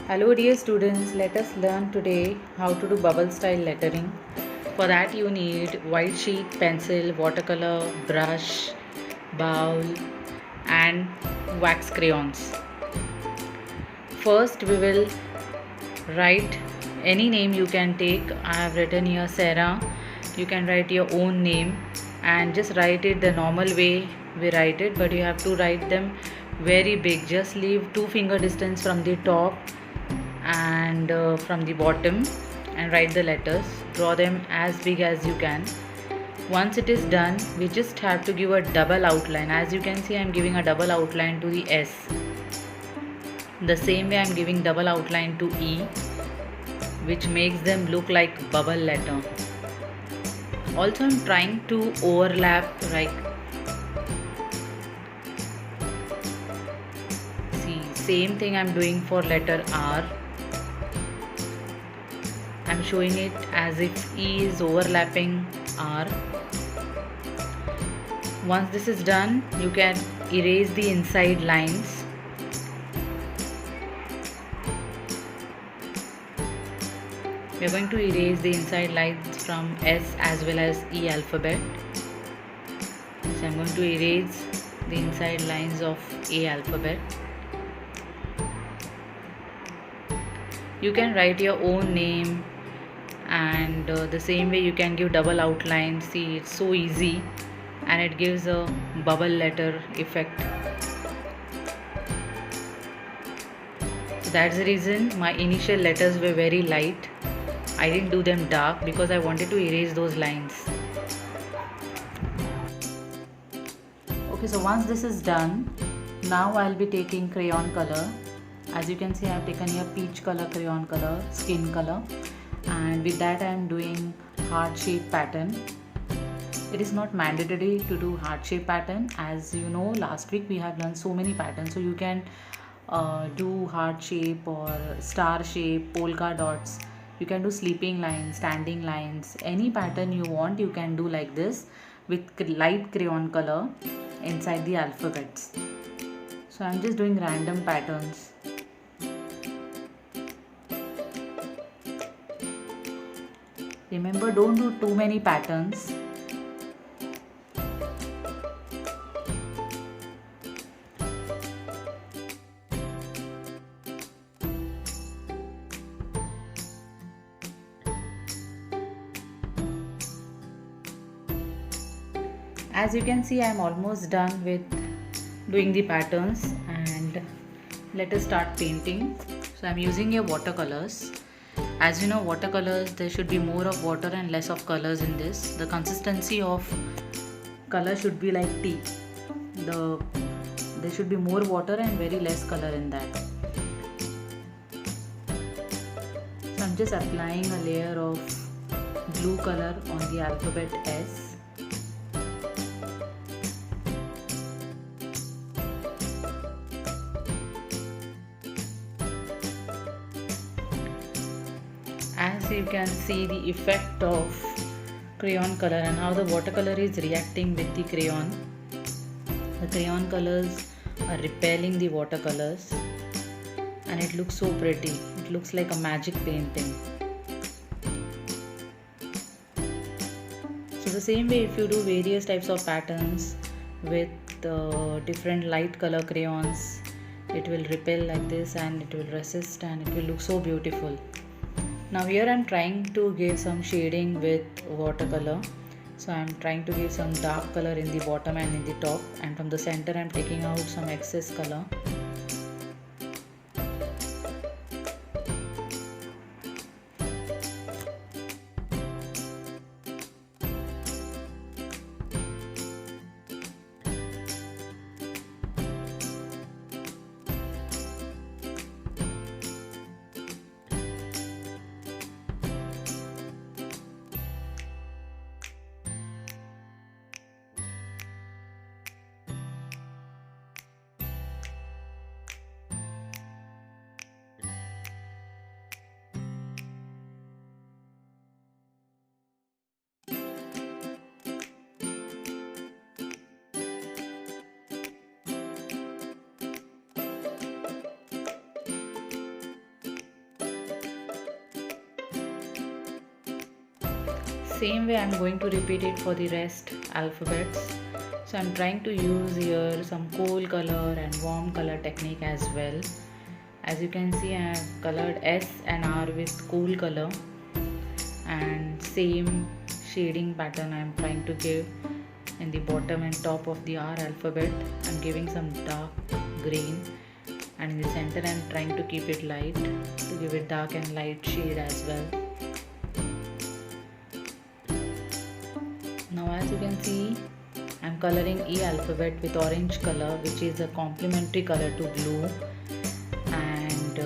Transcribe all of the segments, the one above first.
Hello dear students, let us learn today how to do bubble style lettering. For that you need white sheet, pencil, watercolor, brush, bowl and wax crayons. First we will write any name you can take. I have written here Sarah. You can write your own name and just write it the normal way we write it, but you have to write them very big. Just leave 2 finger distance from the top and from the bottom and write the letters. Draw them as big as you can. Once it is done, we just have to give a double outline. As you can see, I am giving a double outline to the S. The same way I am giving double outline to E, which makes them look like bubble letter. Also, I am trying to overlap, like, see, same thing I am doing for letter R. I am showing it as if E is overlapping R. Once this is done, you can erase the inside lines. We are going to erase the inside lines from S as well as E alphabet. So I am going to erase the inside lines of A alphabet. You can write your own name, and the same way you can give double outline. See, it's so easy and it gives a bubble letter effect. So that's the reason my initial letters were very light. I didn't do them dark because I wanted to erase those lines. Okay, so once this is done, now I'll be taking crayon color. As you can see, I have taken here peach color crayon color, skin color, and with that I am doing heart shape pattern. It is not mandatory to do heart shape pattern. As you know, last week we have learned so many patterns, so you can do heart shape or star shape, polka dots. You can do sleeping lines, standing lines, any pattern you want you can do like this with light crayon color inside the alphabets. So I am just doing random patterns. Remember, don't do too many patterns. As you can see, I am almost done with doing the patterns, and let us start painting. So I am using your watercolors. As you know, watercolors, there should be more of water and less of colors in this. The consistency of color should be like tea. There should be more water and very less color in that. So I'm just applying a layer of blue color on the alphabet S. As you can see the effect of crayon color and how the watercolor is reacting with the crayon. The crayon colors are repelling the watercolors and it looks so pretty. It looks like a magic painting. So the same way, if you do various types of patterns with different light color crayons, it will repel like this and it will resist and it will look so beautiful. Now here I am trying to give some shading with watercolor. So I am trying to give some dark color in the bottom and in the top, and from the center I am taking out some excess color. same way I'm going to repeat it for the rest alphabets. So I'm trying to use here some cool color and warm color technique as well. As you can see, I have colored S and R with cool color, and same shading pattern I am trying to give in the bottom and top of the R alphabet. I'm giving some dark green, and in the center I'm trying to keep it light to give it dark and light shade as well. Now as you can see, I'm coloring E alphabet with orange color, which is a complementary color to blue, and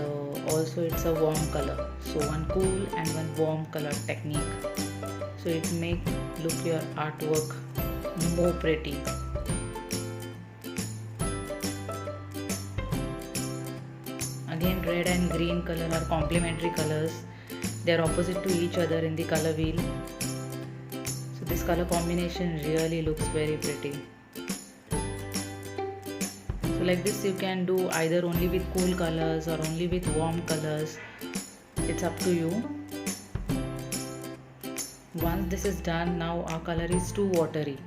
also it's a warm color. So one cool and one warm color technique. So it make look your artwork more pretty. Again, red and green color are complementary colors. They are opposite to each other in the color wheel. So this color combination really looks very pretty. So like this you can do either only with cool colors or only with warm colors. It's up to you. Once this is done, now our color is too watery.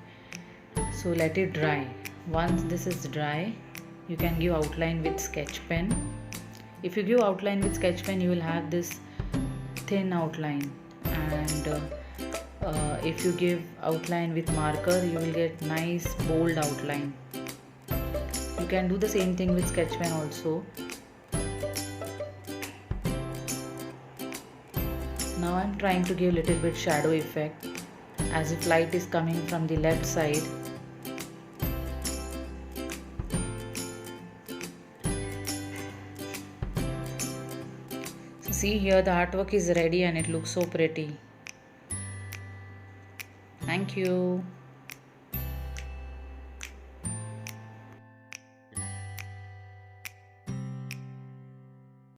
So let it dry. Once this is dry, you can give outline with sketch pen. If you give outline with sketch pen, you will have this thin outline, and if you give outline with marker, you will get nice bold outline. You can do the same thing with sketch pen also. Now I am trying to give little bit shadow effect, as if light is coming from the left side. So see here, the artwork is ready and it looks so pretty. Thank you.